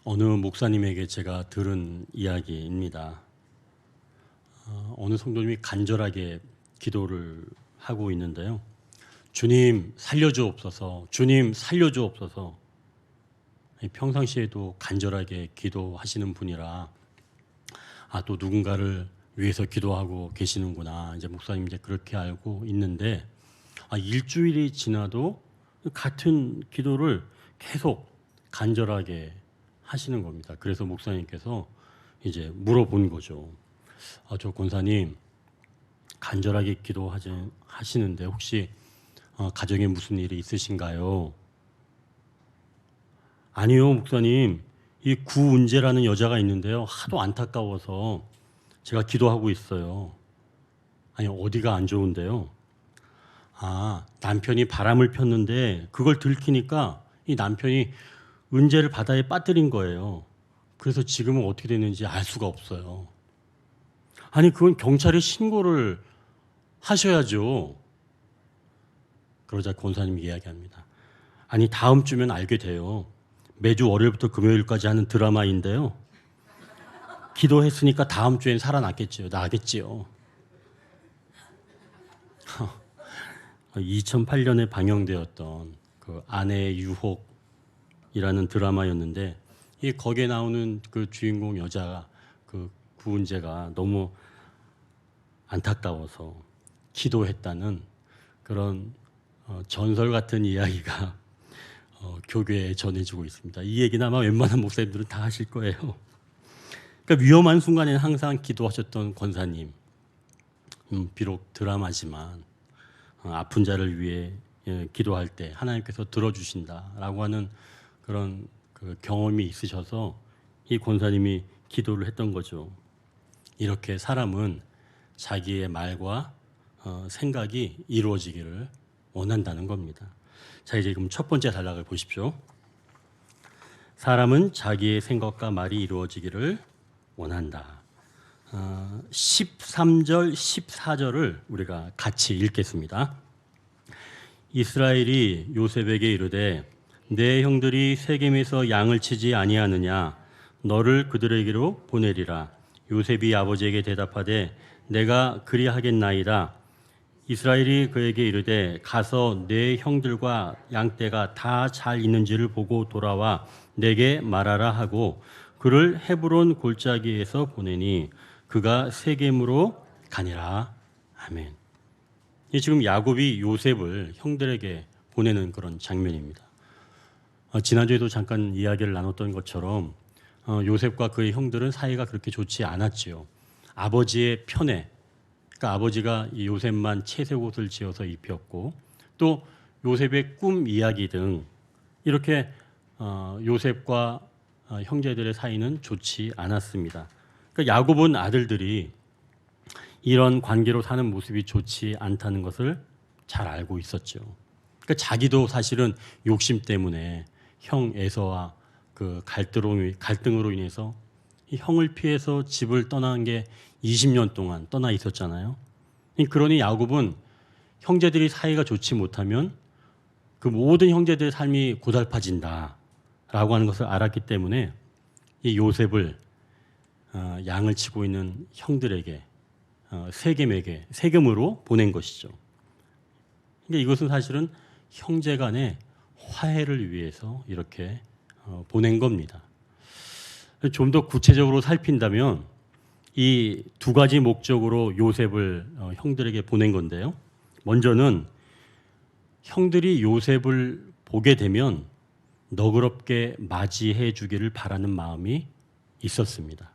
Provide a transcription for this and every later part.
어느 목사님에게 제가 들은 이야기입니다. 어느 성도님이 간절하게 기도를 하고 있는데요. 주님 살려주옵소서, 주님 살려주옵소서. 평상시에도 간절하게 기도하시는 분이라 또 누군가를 위해서 기도하고 계시는구나. 이제 목사님 이제 그렇게 알고 있는데 일주일이 지나도 같은 기도를 계속 간절하게 하시는 겁니다. 그래서 목사님께서 이제 물어본 거죠. 저 권사님 간절하게 기도하시는데 혹시 가정에 무슨 일이 있으신가요? 아니요, 목사님. 이 구은재라는 여자가 있는데요. 하도 안타까워서 제가 기도하고 있어요. 아니, 어디가 안 좋은데요? 남편이 바람을 폈는데 그걸 들키니까 이 남편이 은재를 바다에 빠뜨린 거예요. 그래서 지금은 어떻게 됐는지 알 수가 없어요. 아니, 그건 경찰에 신고를 하셔야죠. 그러자 권사님이 이야기합니다. 아니, 다음 주면 알게 돼요. 매주 월요일부터 금요일까지 하는 드라마인데요. 기도했으니까 다음 주엔 살아났겠지요. 나겠지요. 2008년에 방영되었던 그 아내의 유혹이라는 드라마였는데 거기에 나오는 그 주인공 여자가 그 구은재가 너무 안타까워서 기도했다는 그런 전설 같은 이야기가 교계에 전해지고 있습니다. 이 얘기는 아마 웬만한 목사님들은 다 하실 거예요. 그러니까 위험한 순간에는 항상 기도하셨던 권사님, 비록 드라마지만 아픈 자를 위해 기도할 때 하나님께서 들어주신다라고 하는 그런 그 경험이 있으셔서 이 권사님이 기도를 했던 거죠. 이렇게 사람은 자기의 말과 생각이 이루어지기를 원한다는 겁니다. 자, 이제 그럼 첫 번째 단락을 보십시오. 사람은 자기의 생각과 말이 이루어지기를 원한다. 13절, 14절을 우리가 같이 읽겠습니다. 이스라엘이 요셉에게 이르되 내 형들이 세겜에서 양을 치지 아니하느냐 너를 그들에게로 보내리라. 요셉이 아버지에게 대답하되 내가 그리하겠나이다. 이스라엘이 그에게 이르되 가서 내 형들과 양떼가 다 잘 있는지를 보고 돌아와 내게 말하라 하고 그를 헤브론 골짜기에서 보내니 그가 세겜으로 가니라. 아멘. 지금 야곱이 요셉을 형들에게 보내는 그런 장면입니다. 지난주에도 잠깐 이야기를 나눴던 것처럼 요셉과 그의 형들은 사이가 그렇게 좋지 않았지요. 아버지의 편에, 그러니까 아버지가 이 요셉만 채색 옷을 지어서 입혔고 또 요셉의 꿈 이야기 등 이렇게 요셉과 형제들의 사이는 좋지 않았습니다. 그러니까 야곱은 아들들이 이런 관계로 사는 모습이 좋지 않다는 것을 잘 알고 있었죠. 그러니까 자기도 사실은 욕심 때문에 형 에서와 그 갈등으로 인해서 이 형을 피해서 집을 떠나는 게 20년 동안 떠나 있었잖아요. 그러니 야곱은 형제들이 사이가 좋지 못하면 그 모든 형제들의 삶이 고달파진다라고 하는 것을 알았기 때문에 이 요셉을 양을 치고 있는 형들에게 세겜으로 보낸 것이죠. 그러니까 이것은 사실은 형제 간의 화해를 위해서 이렇게 보낸 겁니다. 좀 더 구체적으로 살핀다면 이 두 가지 목적으로 요셉을 형들에게 보낸 건데요. 먼저는 형들이 요셉을 보게 되면 너그럽게 맞이해 주기를 바라는 마음이 있었습니다.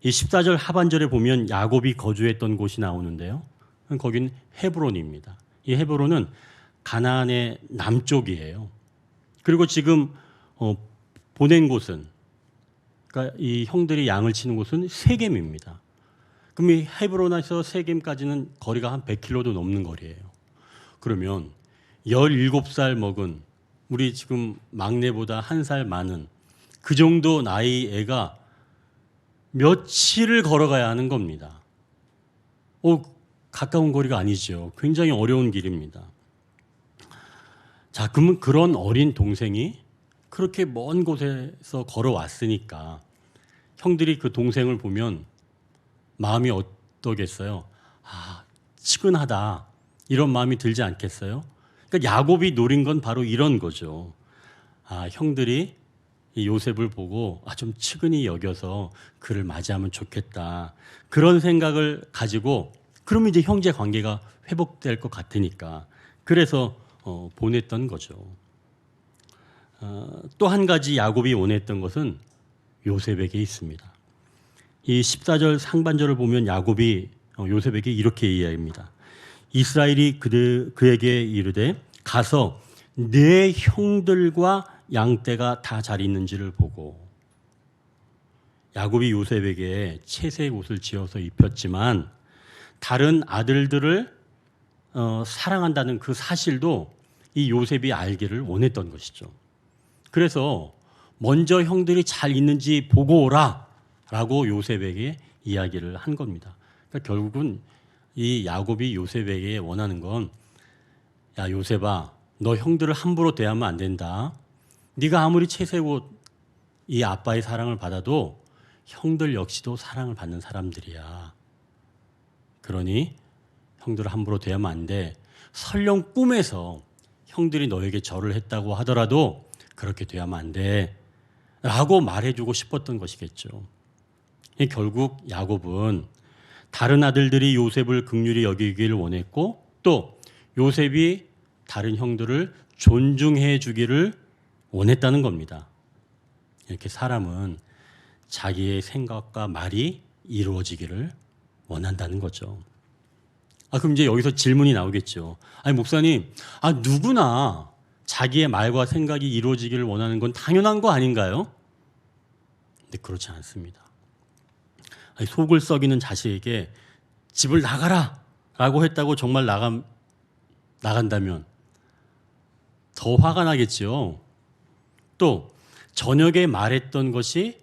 이 14절 하반절에 보면 야곱이 거주했던 곳이 나오는데요. 거긴 헤브론입니다. 이 헤브론은 가나안의 남쪽이에요. 그리고 지금 보낸 곳은, 그러니까 이 형들이 양을 치는 곳은 세겜입니다. 그럼 이 헤브론에서 세겜까지는 거리가 한 100km도 넘는 거리예요. 그러면 17살 먹은 우리 지금 막내보다 1살 많은 그 정도 나이 애가 며칠을 걸어가야 하는 겁니다. 가까운 거리가 아니죠. 굉장히 어려운 길입니다. 자, 그러면 그런 어린 동생이 그렇게 먼 곳에서 걸어왔으니까 형들이 그 동생을 보면 마음이 어떠겠어요? 아, 측은하다. 이런 마음이 들지 않겠어요? 그러니까 야곱이 노린 건 바로 이런 거죠. 아, 형들이 이 요셉을 보고 좀 측은히 여겨서 그를 맞이하면 좋겠다. 그런 생각을 가지고 그러면 이제 형제 관계가 회복될 것 같으니까 그래서 보냈던 거죠. 또 한 가지 야곱이 원했던 것은 요셉에게 있습니다. 이 14절 상반절을 보면 야곱이 요셉에게 이렇게 이야기합니다. 이스라엘이 그에게 이르되 가서 내 형들과 양떼가 다 잘 있는지를 보고. 야곱이 요셉에게 채색 옷을 지어서 입혔지만 다른 아들들을 사랑한다는 그 사실도 이 요셉이 알기를 원했던 것이죠. 그래서 먼저 형들이 잘 있는지 보고 오라 라고 요셉에게 이야기를 한 겁니다. 그러니까 결국은 이 야곱이 요셉에게 원하는 건, 야 요셉아, 너 형들을 함부로 대하면 안 된다. 네가 아무리 채색옷 이 아빠의 사랑을 받아도 형들 역시도 사랑을 받는 사람들이야. 그러니 형들을 함부로 대하면 안 돼. 설령 꿈에서 형들이 너에게 절을 했다고 하더라도 그렇게 대하면 안 돼. 라고 말해주고 싶었던 것이겠죠. 결국 야곱은 다른 아들들이 요셉을 긍휼히 여기기를 원했고 또 요셉이 다른 형들을 존중해 주기를 원했다는 겁니다. 이렇게 사람은 자기의 생각과 말이 이루어지기를 원한다는 거죠. 그럼 이제 여기서 질문이 나오겠죠. 아니 목사님, 누구나 자기의 말과 생각이 이루어지기를 원하는 건 당연한 거 아닌가요? 근데 그렇지 않습니다. 속을 썩이는 자식에게 집을 나가라 라고 했다고 정말 나간다면 더 화가 나겠죠. 또 저녁에 말했던 것이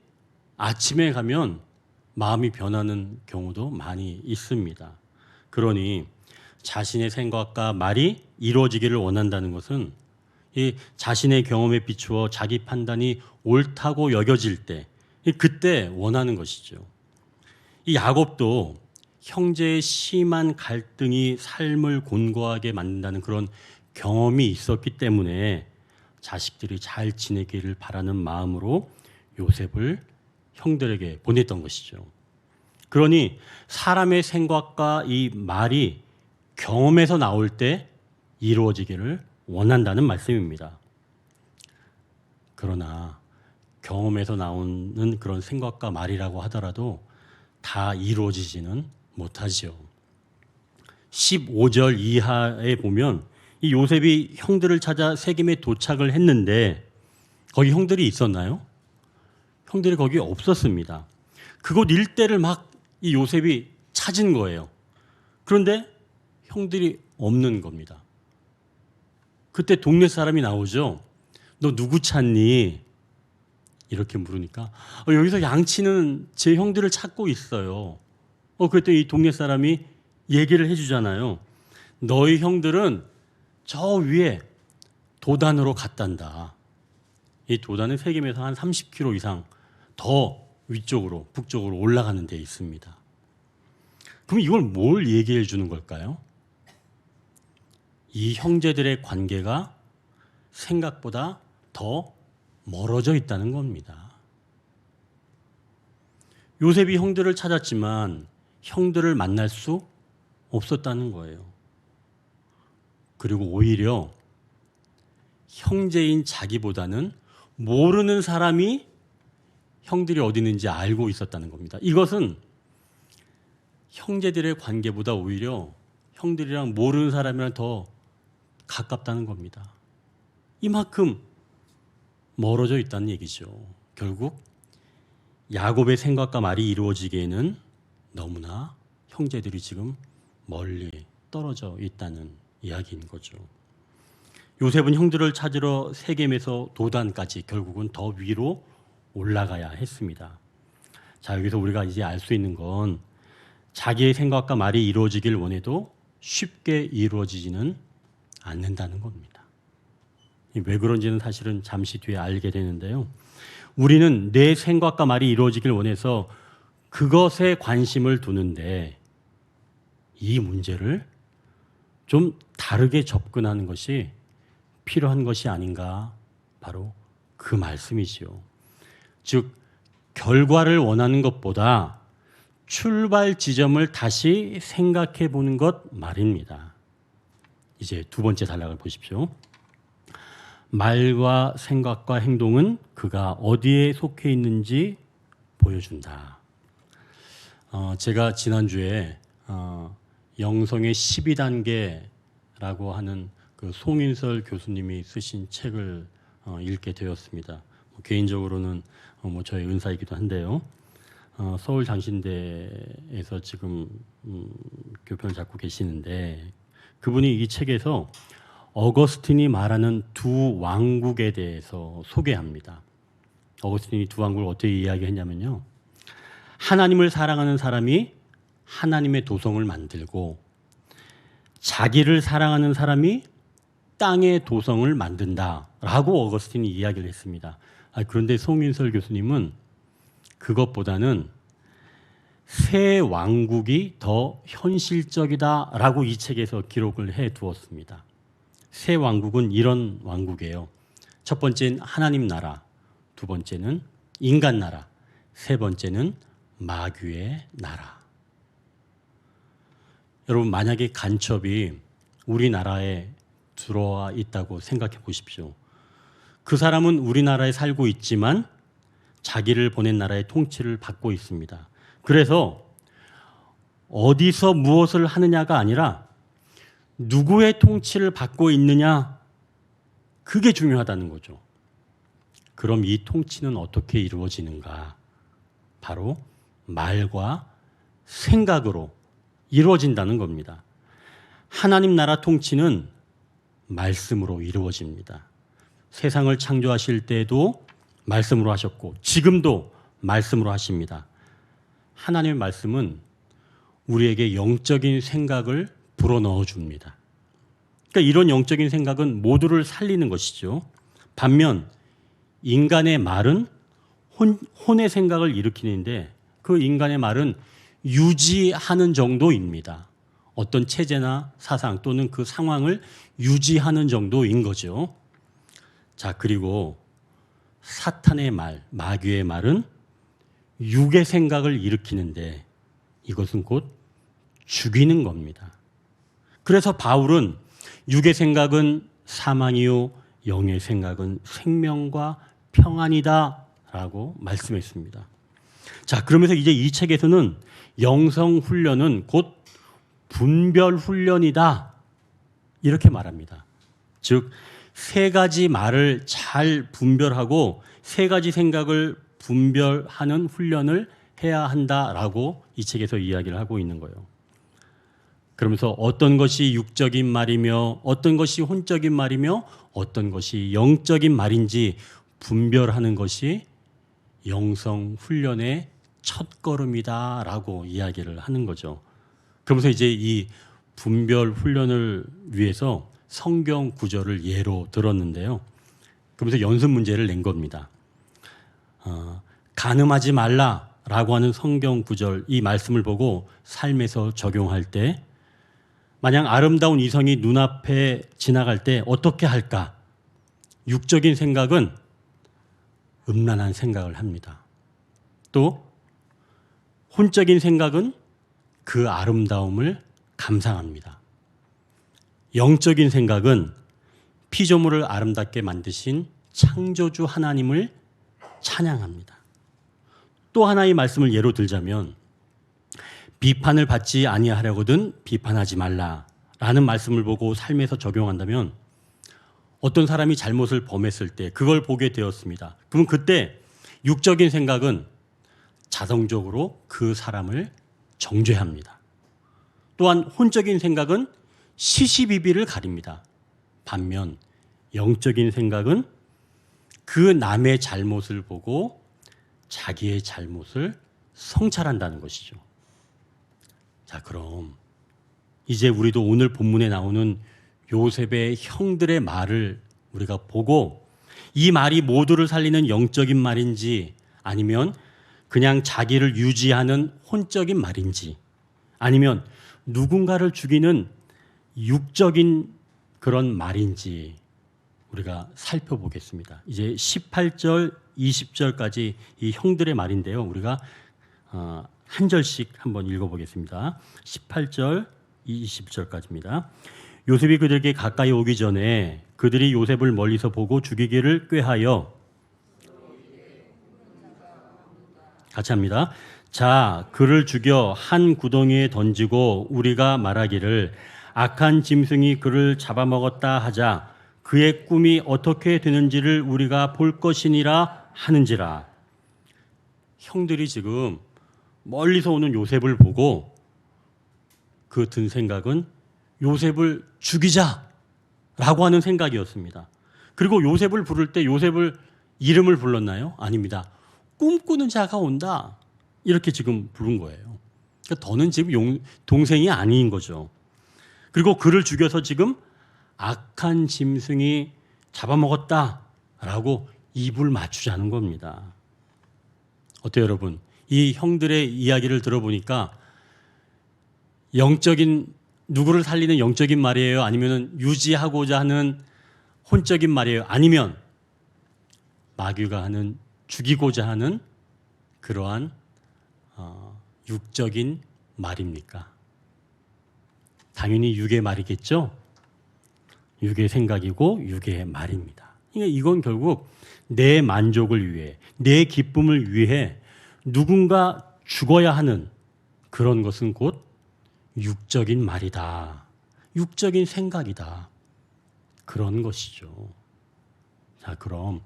아침에 가면 마음이 변하는 경우도 많이 있습니다. 그러니 자신의 생각과 말이 이루어지기를 원한다는 것은 이 자신의 경험에 비추어 자기 판단이 옳다고 여겨질 때 그때 원하는 것이죠. 이 야곱도 형제의 심한 갈등이 삶을 곤고하게 만든다는 그런 경험이 있었기 때문에 자식들이 잘 지내기를 바라는 마음으로 요셉을 형들에게 보냈던 것이죠. 그러니 사람의 생각과 이 말이 경험에서 나올 때 이루어지기를 원한다는 말씀입니다. 그러나 경험에서 나오는 그런 생각과 말이라고 하더라도 다 이루어지지는 못하죠. 15절 이하에 보면 이 요셉이 형들을 찾아 세겜에 도착을 했는데 거기 형들이 있었나요? 형들이 거기 없었습니다. 그곳 일대를 막 이 요셉이 찾은 거예요. 그런데 형들이 없는 겁니다. 그때 동네 사람이 나오죠. 너 누구 찾니? 이렇게 물으니까 여기서 양치는 제 형들을 찾고 있어요. 그랬더니 이 동네 사람이 얘기를 해주잖아요. 너희 형들은 저 위에 도단으로 갔단다. 이 도단은 세겜에서 한 30km 이상 더 위쪽으로 북쪽으로 올라가는 데 있습니다. 그럼 이걸 뭘 얘기해 주는 걸까요? 이 형제들의 관계가 생각보다 더 멀어져 있다는 겁니다. 요셉이 형들을 찾았지만 형들을 만날 수 없었다는 거예요. 그리고 오히려 형제인 자기보다는 모르는 사람이 형들이 어디 있는지 알고 있었다는 겁니다. 이것은 형제들의 관계보다 오히려 형들이랑 모르는 사람이랑 더 가깝다는 겁니다. 이만큼 멀어져 있다는 얘기죠. 결국 야곱의 생각과 말이 이루어지기에는 너무나 형제들이 지금 멀리 떨어져 있다는 이야기인 거죠. 요셉은 형들을 찾으러 세겜에서 도단까지 결국은 더 위로 올라가야 했습니다. 자, 여기서 우리가 이제 알 수 있는 건 자기의 생각과 말이 이루어지길 원해도 쉽게 이루어지지는 않는다는 겁니다. 왜 그런지는 사실은 잠시 뒤에 알게 되는데요. 우리는 내 생각과 말이 이루어지길 원해서 그것에 관심을 두는데 이 문제를 좀 다르게 접근하는 것이 필요한 것이 아닌가, 바로 그 말씀이지요. 즉 결과를 원하는 것보다 출발 지점을 다시 생각해 보는 것 말입니다. 이제 두 번째 단락을 보십시오. 말과 생각과 행동은 그가 어디에 속해 있는지 보여준다. 제가 지난주에 영성의 12단계라고 하는 그 송인설 교수님이 쓰신 책을 읽게 되었습니다. 개인적으로는 저의 은사이기도 한데요. 서울 장신대에서 지금 교편을 잡고 계시는데 그분이 이 책에서 어거스틴이 말하는 두 왕국에 대해서 소개합니다. 어거스틴이 두 왕국을 어떻게 이야기했냐면요. 하나님을 사랑하는 사람이 하나님의 도성을 만들고 자기를 사랑하는 사람이 땅의 도성을 만든다라고 어거스틴이 이야기를 했습니다. 그런데 송인설 교수님은 그것보다는 새 왕국이 더 현실적이다라고 이 책에서 기록을 해 두었습니다. 새 왕국은 이런 왕국이에요. 첫 번째는 하나님 나라, 두 번째는 인간 나라, 세 번째는 마귀의 나라. 여러분, 만약에 간첩이 우리나라에 들어와 있다고 생각해 보십시오. 그 사람은 우리나라에 살고 있지만 자기를 보낸 나라의 통치를 받고 있습니다. 그래서 어디서 무엇을 하느냐가 아니라 누구의 통치를 받고 있느냐, 그게 중요하다는 거죠. 그럼 이 통치는 어떻게 이루어지는가? 바로 말과 생각으로 이루어진다는 겁니다. 하나님 나라 통치는 말씀으로 이루어집니다. 세상을 창조하실 때도 말씀으로 하셨고 지금도 말씀으로 하십니다. 하나님의 말씀은 우리에게 영적인 생각을 불어넣어 줍니다. 그러니까 이런 영적인 생각은 모두를 살리는 것이죠. 반면 인간의 말은 혼의 생각을 일으키는데 그 인간의 말은 유지하는 정도입니다. 어떤 체제나 사상 또는 그 상황을 유지하는 정도인 거죠. 자, 그리고 사탄의 말, 마귀의 말은 육의 생각을 일으키는데 이것은 곧 죽이는 겁니다. 그래서 바울은 육의 생각은 사망이요 영의 생각은 생명과 평안이다 라고 말씀했습니다. 자, 그러면서 이제 이 책에서는 영성 훈련은 곧 분별 훈련이다 이렇게 말합니다. 즉 세 가지 말을 잘 분별하고 세 가지 생각을 분별하는 훈련을 해야 한다라고 이 책에서 이야기를 하고 있는 거예요. 그러면서 어떤 것이 육적인 말이며 어떤 것이 혼적인 말이며 어떤 것이 영적인 말인지 분별하는 것이 영성 훈련의 첫걸음이다라고 이야기를 하는 거죠. 그러면서 이제 이 분별 훈련을 위해서 성경 구절을 예로 들었는데요. 그러면서 연습 문제를 낸 겁니다. 간음하지 말라라고 하는 성경 구절, 이 말씀을 보고 삶에서 적용할 때 만약 아름다운 이성이 눈앞에 지나갈 때 어떻게 할까? 육적인 생각은 음란한 생각을 합니다. 또 혼적인 생각은 그 아름다움을 감상합니다. 영적인 생각은 피조물을 아름답게 만드신 창조주 하나님을 찬양합니다. 또 하나의 말씀을 예로 들자면 비판을 받지 아니하려거든 비판하지 말라라는 말씀을 보고 삶에서 적용한다면 어떤 사람이 잘못을 범했을 때 그걸 보게 되었습니다. 그럼 그때 육적인 생각은 자동적으로 그 사람을 정죄합니다. 또한 혼적인 생각은 시시비비를 가립니다. 반면 영적인 생각은 그 남의 잘못을 보고 자기의 잘못을 성찰한다는 것이죠. 자, 그럼 이제 우리도 오늘 본문에 나오는 요셉의 형들의 말을 우리가 보고 이 말이 모두를 살리는 영적인 말인지 아니면 그냥 자기를 유지하는 혼적인 말인지 아니면 누군가를 죽이는 육적인 그런 말인지 우리가 살펴보겠습니다. 이제 18절, 20절까지 이 형들의 말인데요. 우리가 한 절씩 한번 읽어보겠습니다. 18절, 20절까지입니다. 요셉이 그들에게 가까이 오기 전에 그들이 요셉을 멀리서 보고 죽이기를 꾀하여 같이 합니다. 자, 그를 죽여 한 구덩이에 던지고 우리가 말하기를 악한 짐승이 그를 잡아먹었다 하자 그의 꿈이 어떻게 되는지를 우리가 볼 것이니라 하는지라. 형들이 지금 멀리서 오는 요셉을 보고 그 든 생각은 요셉을 죽이자라고 하는 생각이었습니다. 그리고 요셉을 부를 때 요셉을 이름을 불렀나요? 아닙니다. 꿈꾸는 자가 온다. 이렇게 지금 부른 거예요. 그러니까 더는 지금 동생이 아닌 거죠. 그리고 그를 죽여서 지금 악한 짐승이 잡아먹었다라고 입을 맞추자는 겁니다. 어때요, 여러분? 이 형들의 이야기를 들어보니까 영적인 누구를 살리는 영적인 말이에요? 아니면 유지하고자 하는 혼적인 말이에요? 아니면 마귀가 하는 죽이고자 하는 그러한 육적인 말입니까? 당연히 육의 말이겠죠? 육의 생각이고 육의 말입니다. 그러니까 이건 결국 내 만족을 위해, 내 기쁨을 위해 누군가 죽어야 하는 그런 것은 곧 육적인 말이다. 육적인 생각이다. 그런 것이죠. 자, 그럼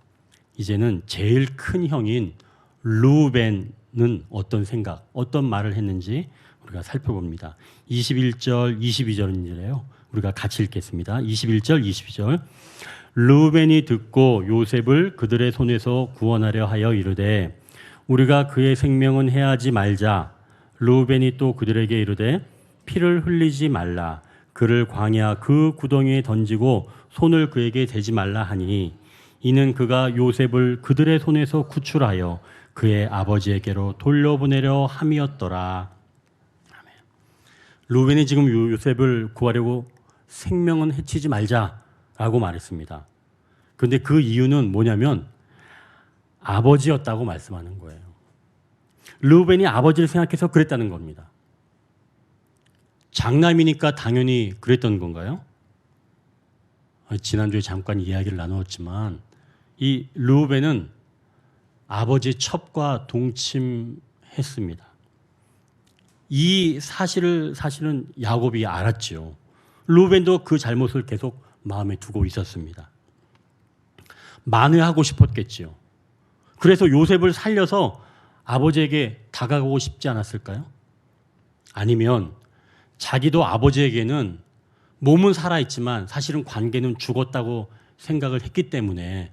이제는 제일 큰 형인 르우벤은 어떤 생각, 어떤 말을 했는지 우리가 살펴봅니다. 21절, 22절인데요. 우리가 같이 읽겠습니다. 21절, 22절. 르우벤이 듣고 요셉을 그들의 손에서 구원하려 하여 이르되 우리가 그의 생명은 해하지 말자. 르우벤이 또 그들에게 이르되 피를 흘리지 말라. 그를 광야 그 구덩이에 던지고 손을 그에게 대지 말라 하니 이는 그가 요셉을 그들의 손에서 구출하여 그의 아버지에게로 돌려보내려 함이었더라. 아멘. 르우벤이 지금 요셉을 구하려고 생명은 해치지 말자라고 말했습니다. 그런데 그 이유는 뭐냐면 아버지였다고 말씀하는 거예요. 르우벤이 아버지를 생각해서 그랬다는 겁니다. 장남이니까 당연히 그랬던 건가요? 지난주에 잠깐 이야기를 나누었지만 이 르우벤은 아버지의 첩과 동침했습니다. 이 사실을 사실은 야곱이 알았죠. 르우벤도 그 잘못을 계속 마음에 두고 있었습니다. 만회하고 싶었겠지요. 그래서 요셉을 살려서 아버지에게 다가가고 싶지 않았을까요? 아니면 자기도 아버지에게는 몸은 살아있지만 사실은 관계는 죽었다고 생각을 했기 때문에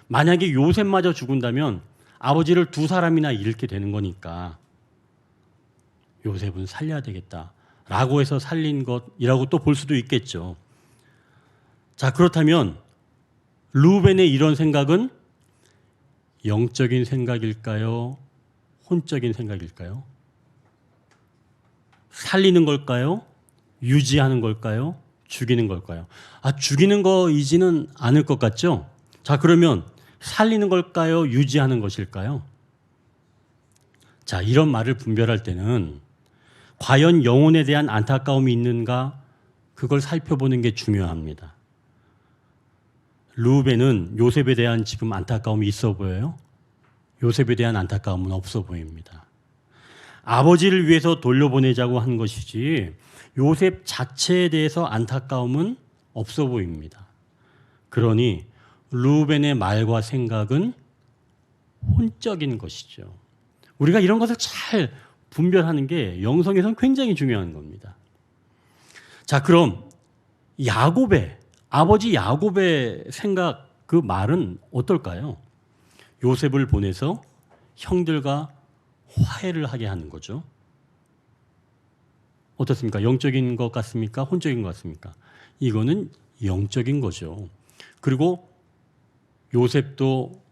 만약에 요셉마저 죽은다면 아버지를 두 사람이나 잃게 되는 거니까 요셉은 살려야 되겠다라고 해서 살린 것이라고 또 볼 수도 있겠죠. 자, 그렇다면 르우벤의 이런 생각은 영적인 생각일까요? 혼적인 생각일까요? 살리는 걸까요? 유지하는 걸까요? 죽이는 걸까요? 죽이는 거이지는 않을 것 같죠? 자, 그러면 살리는 걸까요? 유지하는 것일까요? 자, 이런 말을 분별할 때는 과연 영혼에 대한 안타까움이 있는가? 그걸 살펴보는 게 중요합니다. 르우벤은 요셉에 대한 지금 안타까움이 있어 보여요? 요셉에 대한 안타까움은 없어 보입니다. 아버지를 위해서 돌려보내자고 한 것이지 요셉 자체에 대해서 안타까움은 없어 보입니다. 그러니 르우벤의 말과 생각은 혼적인 것이죠. 우리가 이런 것을 잘 분별하는 게 영성에서는 굉장히 중요한 겁니다. 자, 그럼 아버지 야곱의 생각, 그 말은 어떨까요? 요셉을 보내서 형들과 화해를 하게 하는 거죠. 어떻습니까? 영적인 것 같습니까? 혼적인 것 같습니까? 이거는 영적인 거죠. 그리고 요셉도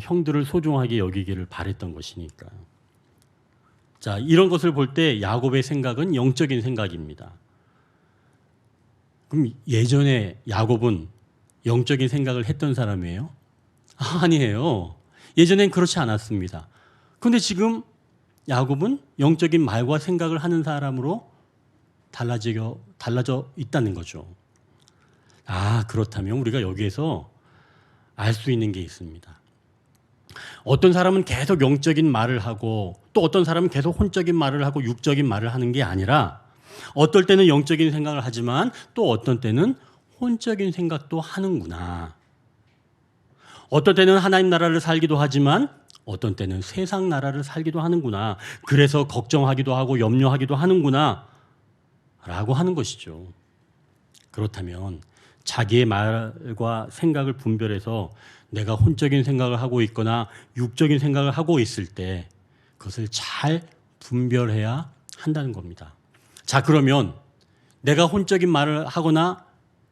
형들을 소중하게 여기기를 바랬던 것이니까요. 자, 이런 것을 볼 때 야곱의 생각은 영적인 생각입니다. 그럼 예전에 야곱은 영적인 생각을 했던 사람이에요? 아니에요. 예전엔 그렇지 않았습니다. 그런데 지금 야곱은 영적인 말과 생각을 하는 사람으로 달라져 있다는 거죠. 그렇다면 우리가 여기에서 알 수 있는 게 있습니다. 어떤 사람은 계속 영적인 말을 하고 또 어떤 사람은 계속 혼적인 말을 하고 육적인 말을 하는 게 아니라 어떨 때는 영적인 생각을 하지만 또 어떤 때는 혼적인 생각도 하는구나. 어떨 때는 하나님 나라를 살기도 하지만 어떤 때는 세상 나라를 살기도 하는구나. 그래서 걱정하기도 하고 염려하기도 하는구나 라고 하는 것이죠. 그렇다면 자기의 말과 생각을 분별해서 내가 혼적인 생각을 하고 있거나 육적인 생각을 하고 있을 때 그것을 잘 분별해야 한다는 겁니다. 자, 그러면 내가 혼적인 말을 하거나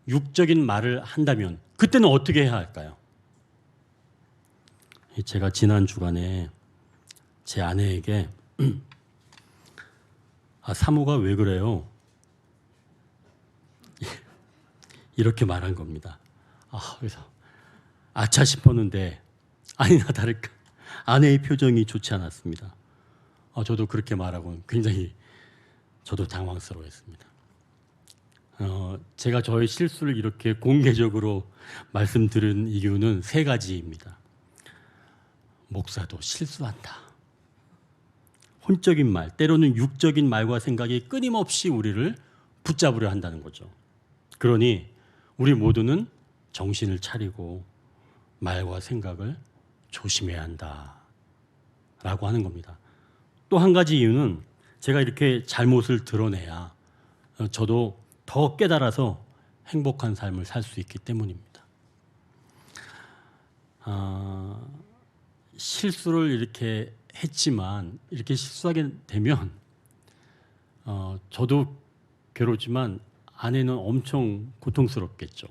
육적인 말을 한다면 그때는 어떻게 해야 할까요? 제가 지난 주간에 제 아내에게 사모가 왜 그래요? 이렇게 말한 겁니다. 그래서 아차 싶었는데 아니나 다를까 아내의 표정이 좋지 않았습니다. 저도 그렇게 말하고 굉장히 저도 당황스러워했습니다. 제가 저의 실수를 이렇게 공개적으로 말씀드린 이유는 세 가지입니다. 목사도 실수한다. 혼적인 말, 때로는 육적인 말과 생각이 끊임없이 우리를 붙잡으려 한다는 거죠. 그러니 우리 모두는 정신을 차리고 말과 생각을 조심해야 한다라고 하는 겁니다. 또 한 가지 이유는 제가 이렇게 잘못을 드러내야 저도 더 깨달아서 행복한 삶을 살 수 있기 때문입니다. 실수를 이렇게 했지만 이렇게 실수하게 되면 저도 괴롭지만 아내는 엄청 고통스럽겠죠.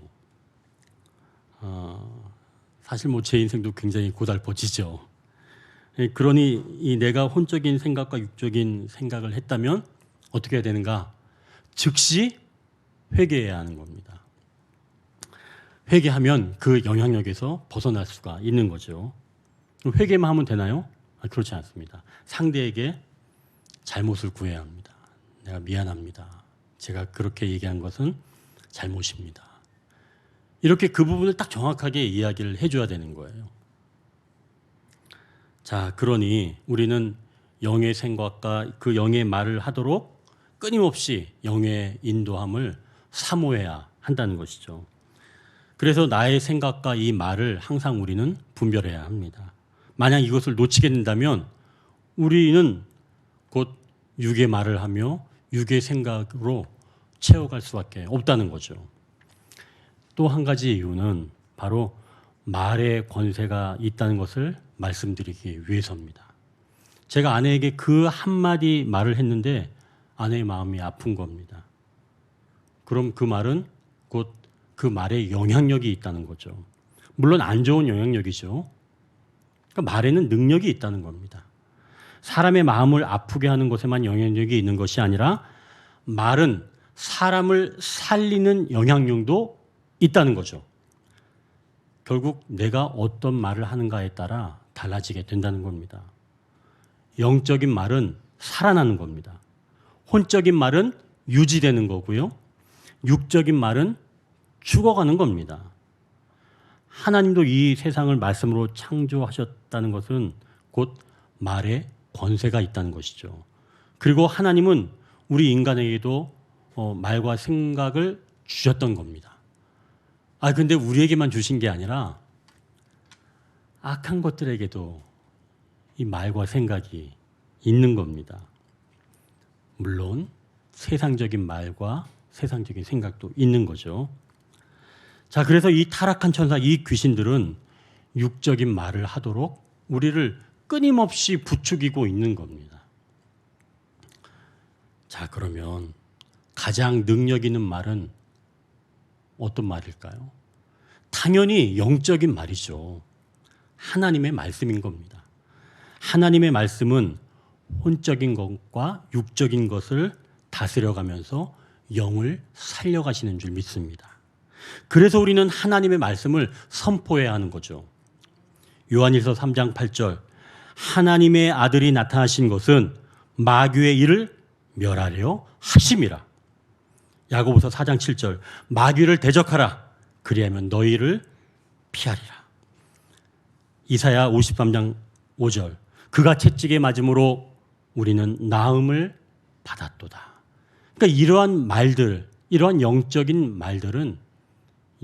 사실 제 인생도 굉장히 고달퍼지죠. 그러니 이 내가 혼적인 생각과 육적인 생각을 했다면 어떻게 해야 되는가? 즉시 회개해야 하는 겁니다. 회개하면 그 영향력에서 벗어날 수가 있는 거죠. 회개만 하면 되나요? 그렇지 않습니다. 상대에게 잘못을 구해야 합니다. 내가 미안합니다. 제가 그렇게 얘기한 것은 잘못입니다. 이렇게 그 부분을 딱 정확하게 이야기를 해줘야 되는 거예요. 자, 그러니 우리는 영의 생각과 그 영의 말을 하도록 끊임없이 영의 인도함을 사모해야 한다는 것이죠. 그래서 나의 생각과 이 말을 항상 우리는 분별해야 합니다. 만약 이것을 놓치게 된다면 우리는 곧 육의 말을 하며 육의 생각으로 채워갈 수밖에 없다는 거죠. 또 한 가지 이유는 바로 말의 권세가 있다는 것을 말씀드리기 위해서입니다. 제가 아내에게 그 한마디 말을 했는데 아내의 마음이 아픈 겁니다. 그럼 그 말은 곧 그 말에 영향력이 있다는 거죠. 물론 안 좋은 영향력이죠. 그러니까 말에는 능력이 있다는 겁니다. 사람의 마음을 아프게 하는 것에만 영향력이 있는 것이 아니라 말은 사람을 살리는 영향력도 있다는 거죠. 결국 내가 어떤 말을 하는가에 따라 달라지게 된다는 겁니다. 영적인 말은 살아나는 겁니다. 혼적인 말은 유지되는 거고요. 육적인 말은 죽어가는 겁니다. 하나님도 이 세상을 말씀으로 창조하셨다는 것은 곧 말에 권세가 있다는 것이죠. 그리고 하나님은 우리 인간에게도 말과 생각을 주셨던 겁니다. 근데 우리에게만 주신 게 아니라 악한 것들에게도 이 말과 생각이 있는 겁니다. 물론 세상적인 말과 세상적인 생각도 있는 거죠. 자, 그래서 이 타락한 천사, 이 귀신들은 육적인 말을 하도록 우리를 끊임없이 부추기고 있는 겁니다. 자, 그러면 가장 능력 있는 말은 어떤 말일까요? 당연히 영적인 말이죠. 하나님의 말씀인 겁니다. 하나님의 말씀은 혼적인 것과 육적인 것을 다스려가면서 영을 살려가시는 줄 믿습니다. 그래서 우리는 하나님의 말씀을 선포해야 하는 거죠. 요한일서 3장 8절, 하나님의 아들이 나타나신 것은 마귀의 일을 멸하려 하심이라. 야고보서 4장 7절, 마귀를 대적하라. 그리하면 너희를 피하리라. 이사야 53장 5절, 그가 채찍에 맞음으로 우리는 나음을 받았도다. 그러니까 이러한 말들, 이러한 영적인 말들은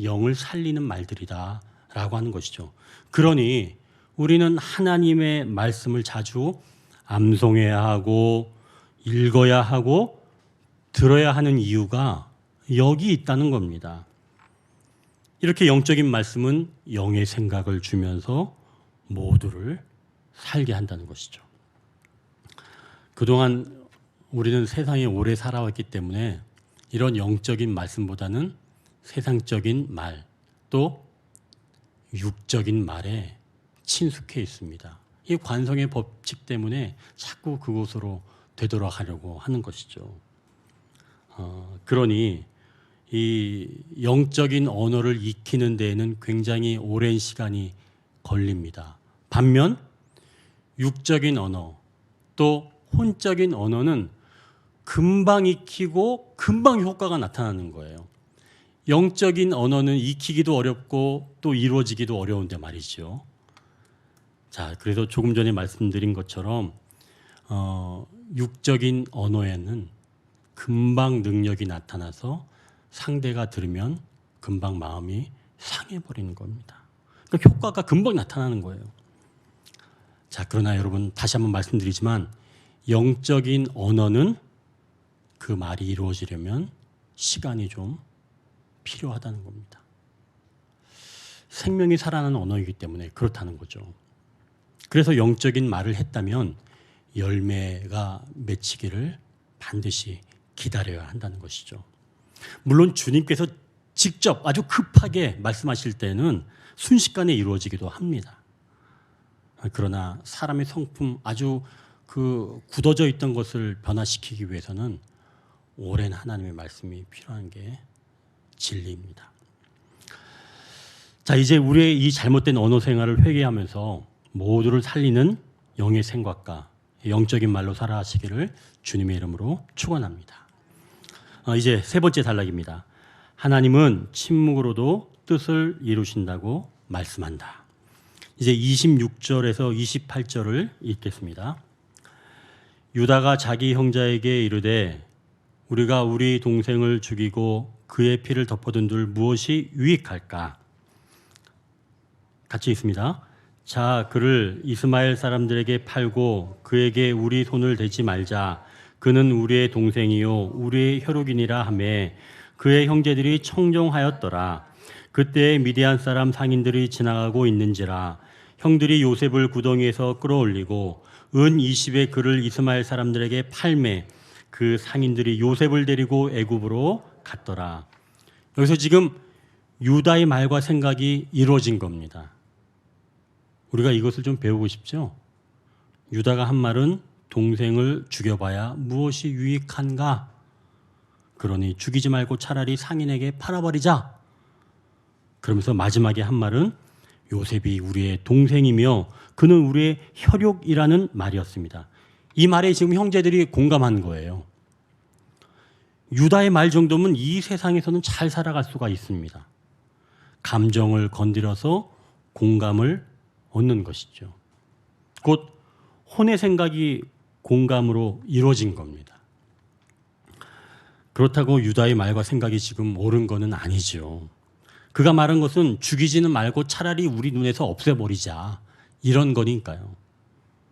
영을 살리는 말들이다 라고 하는 것이죠. 그러니 우리는 하나님의 말씀을 자주 암송해야 하고 읽어야 하고 들어야 하는 이유가 여기 있다는 겁니다. 이렇게 영적인 말씀은 영의 생각을 주면서 모두를 살게 한다는 것이죠. 그동안 우리는 세상에 오래 살아왔기 때문에 이런 영적인 말씀보다는 세상적인 말, 또 육적인 말에 친숙해 있습니다. 이 관성의 법칙 때문에 자꾸 그곳으로 되돌아가려고 하는 것이죠. 그러니 이 영적인 언어를 익히는 데에는 굉장히 오랜 시간이 걸립니다. 반면 육적인 언어, 또 혼적인 언어는 금방 익히고 금방 효과가 나타나는 거예요. 영적인 언어는 익히기도 어렵고 또 이루어지기도 어려운데 말이죠. 자, 그래서 조금 전에 말씀드린 것처럼 육적인 언어에는 금방 능력이 나타나서 상대가 들으면 금방 마음이 상해버리는 겁니다. 그러니까 효과가 금방 나타나는 거예요. 자, 그러나 여러분 다시 한번 말씀드리지만 영적인 언어는 그 말이 이루어지려면 시간이 좀 필요하다는 겁니다. 생명이 살아나는 언어이기 때문에 그렇다는 거죠. 그래서 영적인 말을 했다면 열매가 맺히기를 반드시 기다려야 한다는 것이죠. 물론 주님께서 직접 아주 급하게 말씀하실 때는 순식간에 이루어지기도 합니다. 그러나 사람의 성품, 아주 그 굳어져 있던 것을 변화시키기 위해서는 오랜 하나님의 말씀이 필요한 게 진리입니다. 자, 이제 우리의 이 잘못된 언어 생활을 회개하면서 모두를 살리는 영의 생각과 영적인 말로 살아가시기를 주님의 이름으로 축원합니다. 이제 세 번째 단락입니다. 하나님은 침묵으로도 뜻을 이루신다고 말씀한다. 이제 26절에서 28절을 읽겠습니다. 유다가 자기 형제에게 이르되 우리가 우리 동생을 죽이고 그의 피를 덮어둔들 무엇이 유익할까? 같이 읽습니다. 자, 그를 이스마엘 사람들에게 팔고 그에게 우리 손을 대지 말자. 그는 우리의 동생이요 우리의 혈육이니라 하며 그의 형제들이 청종하였더라. 그때 미디안 사람 상인들이 지나가고 있는지라 형들이 요셉을 구덩이에서 끌어올리고 은 20에 그를 이스마엘 사람들에게 팔매 그 상인들이 요셉을 데리고 애굽으로 갔더라. 여기서 지금 유다의 말과 생각이 이루어진 겁니다. 우리가 이것을 좀 배우고 싶죠? 유다가 한 말은 동생을 죽여봐야 무엇이 유익한가? 그러니 죽이지 말고 차라리 상인에게 팔아버리자. 그러면서 마지막에 한 말은 요셉이 우리의 동생이며 그는 우리의 혈육이라는 말이었습니다. 이 말에 지금 형제들이 공감한 거예요. 유다의 말 정도면 이 세상에서는 잘 살아갈 수가 있습니다. 감정을 건드려서 공감을 얻는 것이죠. 곧 혼의 생각이 공감으로 이루어진 겁니다. 그렇다고 유다의 말과 생각이 지금 옳은 것은 아니죠. 그가 말한 것은 죽이지는 말고 차라리 우리 눈에서 없애버리자 이런 거니까요.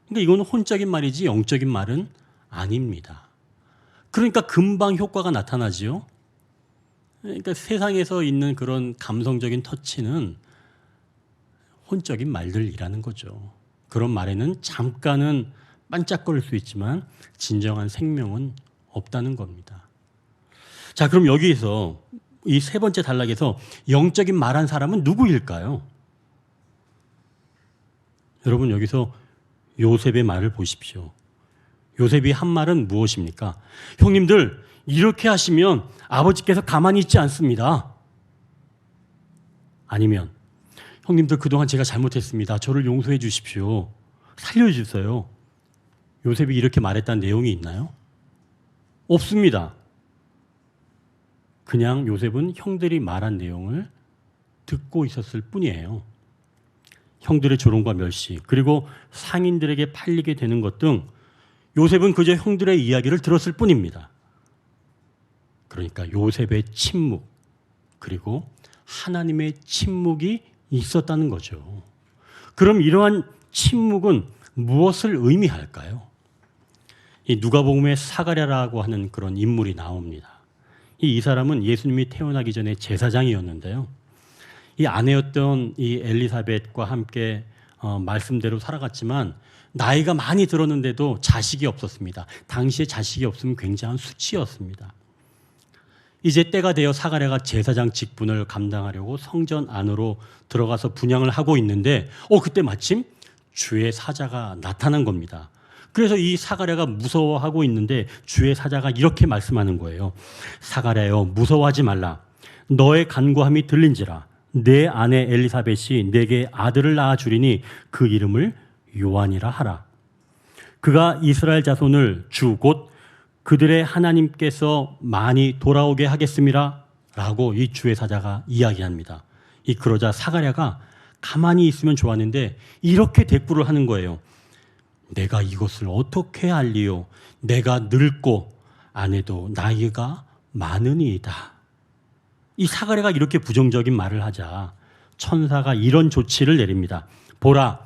그러니까 이건 혼적인 말이지 영적인 말은 아닙니다. 그러니까 금방 효과가 나타나지요. 그러니까 세상에서 있는 그런 감성적인 터치는 혼적인 말들이라는 거죠. 그런 말에는 잠깐은 반짝거릴 수 있지만 진정한 생명은 없다는 겁니다. 자, 그럼 여기에서 이 세 번째 단락에서 영적인 말한 사람은 누구일까요? 여러분 여기서 요셉의 말을 보십시오. 요셉이 한 말은 무엇입니까? 형님들 이렇게 하시면 아버지께서 가만히 있지 않습니다. 아니면 형님들 그동안 제가 잘못했습니다. 저를 용서해 주십시오. 살려주세요. 요셉이 이렇게 말했다는 내용이 있나요? 없습니다. 그냥 요셉은 형들이 말한 내용을 듣고 있었을 뿐이에요. 형들의 조롱과 멸시, 그리고 상인들에게 팔리게 되는 것 등 요셉은 그저 형들의 이야기를 들었을 뿐입니다. 그러니까 요셉의 침묵, 그리고 하나님의 침묵이 있었다는 거죠. 그럼 이러한 침묵은 무엇을 의미할까요? 이 누가복음에 사가랴라고 하는 그런 인물이 나옵니다. 이 사람은 예수님이 태어나기 전에 제사장이었는데요. 이 아내였던 이 엘리사벳과 함께 말씀대로 살아갔지만 나이가 많이 들었는데도 자식이 없었습니다. 당시에 자식이 없으면 굉장한 수치였습니다. 이제 때가 되어 사가랴가 제사장 직분을 감당하려고 성전 안으로 들어가서 분향을 하고 있는데 그때 마침 주의 사자가 나타난 겁니다. 그래서 이 사가랴가 무서워하고 있는데 주의 사자가 이렇게 말씀하는 거예요. 사가랴여 무서워하지 말라. 너의 간구함이 들린지라. 내 아내 엘리사벳이 내게 아들을 낳아 주리니 그 이름을 요한이라 하라. 그가 이스라엘 자손을 주 곧 그들의 하나님께서 많이 돌아오게 하겠습니다. 라고 이 주의 사자가 이야기합니다. 그러자 사가랴가 가만히 있으면 좋았는데 이렇게 대꾸를 하는 거예요. 내가 이것을 어떻게 알리요? 내가 늙고 아내도 나이가 많으니이다. 이 사가랴가 이렇게 부정적인 말을 하자 천사가 이런 조치를 내립니다. 보라,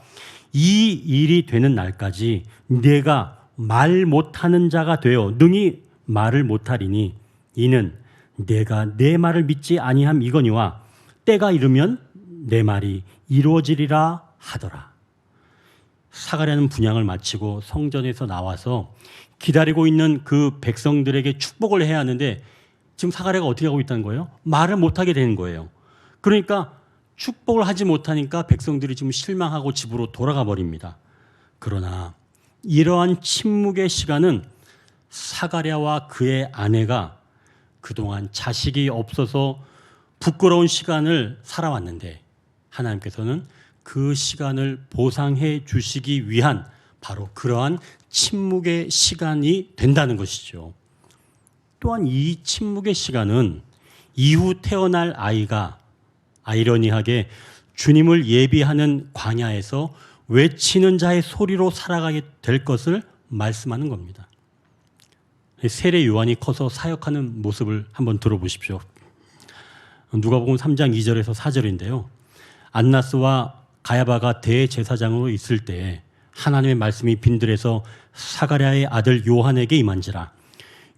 이 일이 되는 날까지 내가 말 못하는 자가 되어 능히 말을 못하리니 이는 내가 내 말을 믿지 아니함 이거니와 때가 이르면 내 말이 이루어지리라 하더라. 사가랴는 분향을 마치고 성전에서 나와서 기다리고 있는 그 백성들에게 축복을 해야 하는데 지금 사가랴가 어떻게 하고 있다는 거예요? 말을 못하게 되는 거예요. 그러니까 축복을 하지 못하니까 백성들이 지금 실망하고 집으로 돌아가 버립니다. 그러나 이러한 침묵의 시간은 사가랴와 그의 아내가 그동안 자식이 없어서 부끄러운 시간을 살아왔는데 하나님께서는 그 시간을 보상해 주시기 위한 바로 그러한 침묵의 시간이 된다는 것이죠. 또한 이 침묵의 시간은 이후 태어날 아이가 아이러니하게 주님을 예비하는 광야에서 외치는 자의 소리로 살아가게 될 것을 말씀하는 겁니다. 세례 요한이 커서 사역하는 모습을 한번 들어보십시오. 누가복음 3장 2절에서 4절인데요. 안나스와 가야바가 대제사장으로 있을 때 하나님의 말씀이 빈들에서 사가랴의 아들 요한에게 임한지라.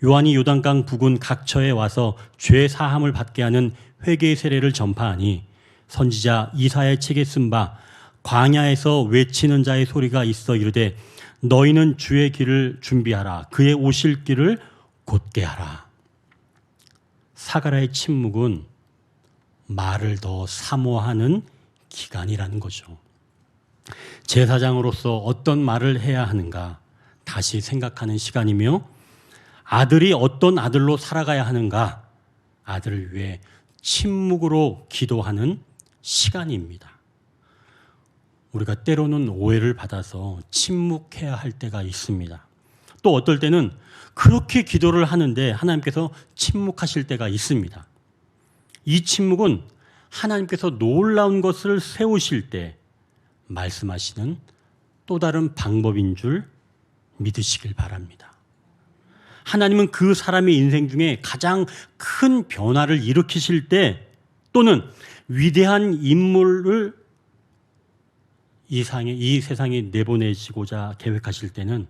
요한이 요단강 부근 각처에 와서 죄 사함을 받게 하는 회개의 세례를 전파하니 선지자 이사야의 책에 쓴 바 광야에서 외치는 자의 소리가 있어 이르되 너희는 주의 길을 준비하라. 그의 오실 길을 곧게 하라. 사가랴의 침묵은 말을 더 사모하는 기간이라는 거죠. 제사장으로서 어떤 말을 해야 하는가 다시 생각하는 시간이며 아들이 어떤 아들로 살아가야 하는가 아들을 위해 침묵으로 기도하는 시간입니다. 우리가 때로는 오해를 받아서 침묵해야 할 때가 있습니다. 또 어떨 때는 그렇게 기도를 하는데 하나님께서 침묵하실 때가 있습니다. 이 침묵은 하나님께서 놀라운 것을 세우실 때 말씀하시는 또 다른 방법인 줄 믿으시길 바랍니다. 하나님은 그 사람의 인생 중에 가장 큰 변화를 일으키실 때 또는 위대한 인물을 이 세상에 내보내시고자 계획하실 때는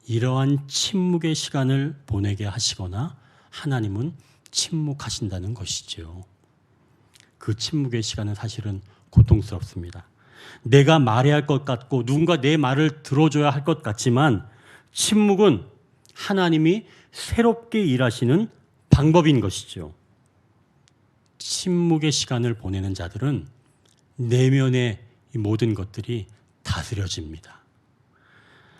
이러한 침묵의 시간을 보내게 하시거나 하나님은 침묵하신다는 것이죠. 그 침묵의 시간은 사실은 고통스럽습니다. 내가 말해야 할 것 같고 누군가 내 말을 들어줘야 할 것 같지만 침묵은 하나님이 새롭게 일하시는 방법인 것이죠. 침묵의 시간을 보내는 자들은 내면의 이 모든 것들이 다스려집니다.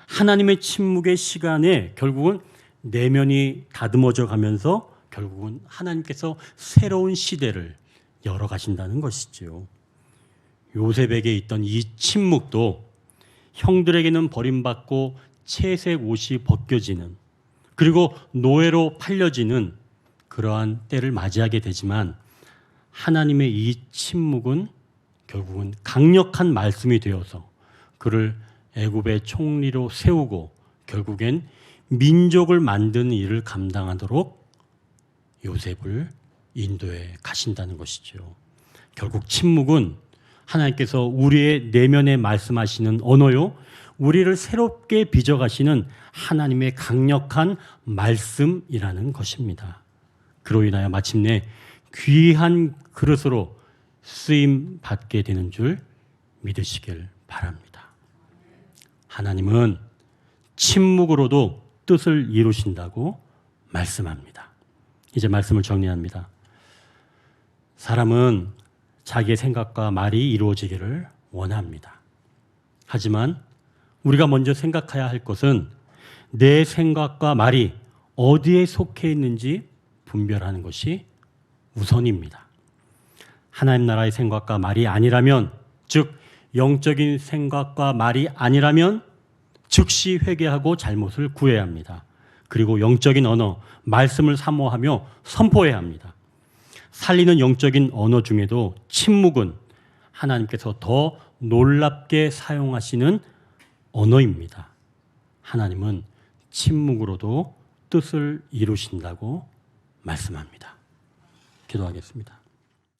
하나님의 침묵의 시간에 결국은 내면이 다듬어져 가면서 결국은 하나님께서 새로운 시대를 열어가신다는 것이지요. 요셉에게 있던 이 침묵도 형들에게는 버림받고 채색 옷이 벗겨지는, 그리고 노예로 팔려지는 그러한 때를 맞이하게 되지만, 하나님의 이 침묵은 결국은 강력한 말씀이 되어서 그를 애굽의 총리로 세우고 결국엔 민족을 만드는 일을 감당하도록 요셉을 인도해 가신다는 것이죠. 결국 침묵은 하나님께서 우리의 내면에 말씀하시는 언어요, 우리를 새롭게 빚어가시는 하나님의 강력한 말씀이라는 것입니다. 그로 인하여 마침내 귀한 그릇으로 쓰임 받게 되는 줄 믿으시길 바랍니다. 하나님은 침묵으로도 뜻을 이루신다고 말씀합니다. 이제 말씀을 정리합니다. 사람은 자기의 생각과 말이 이루어지기를 원합니다. 하지만 우리가 먼저 생각해야 할 것은 내 생각과 말이 어디에 속해 있는지 분별하는 것이 우선입니다. 하나님 나라의 생각과 말이 아니라면, 즉 영적인 생각과 말이 아니라면 즉시 회개하고 잘못을 구해야 합니다. 그리고 영적인 언어, 말씀을 사모하며 선포해야 합니다. 살리는 영적인 언어 중에도 침묵은 하나님께서 더 놀랍게 사용하시는 언어입니다. 하나님은 침묵으로도 뜻을 이루신다고 말씀합니다. 기도하겠습니다.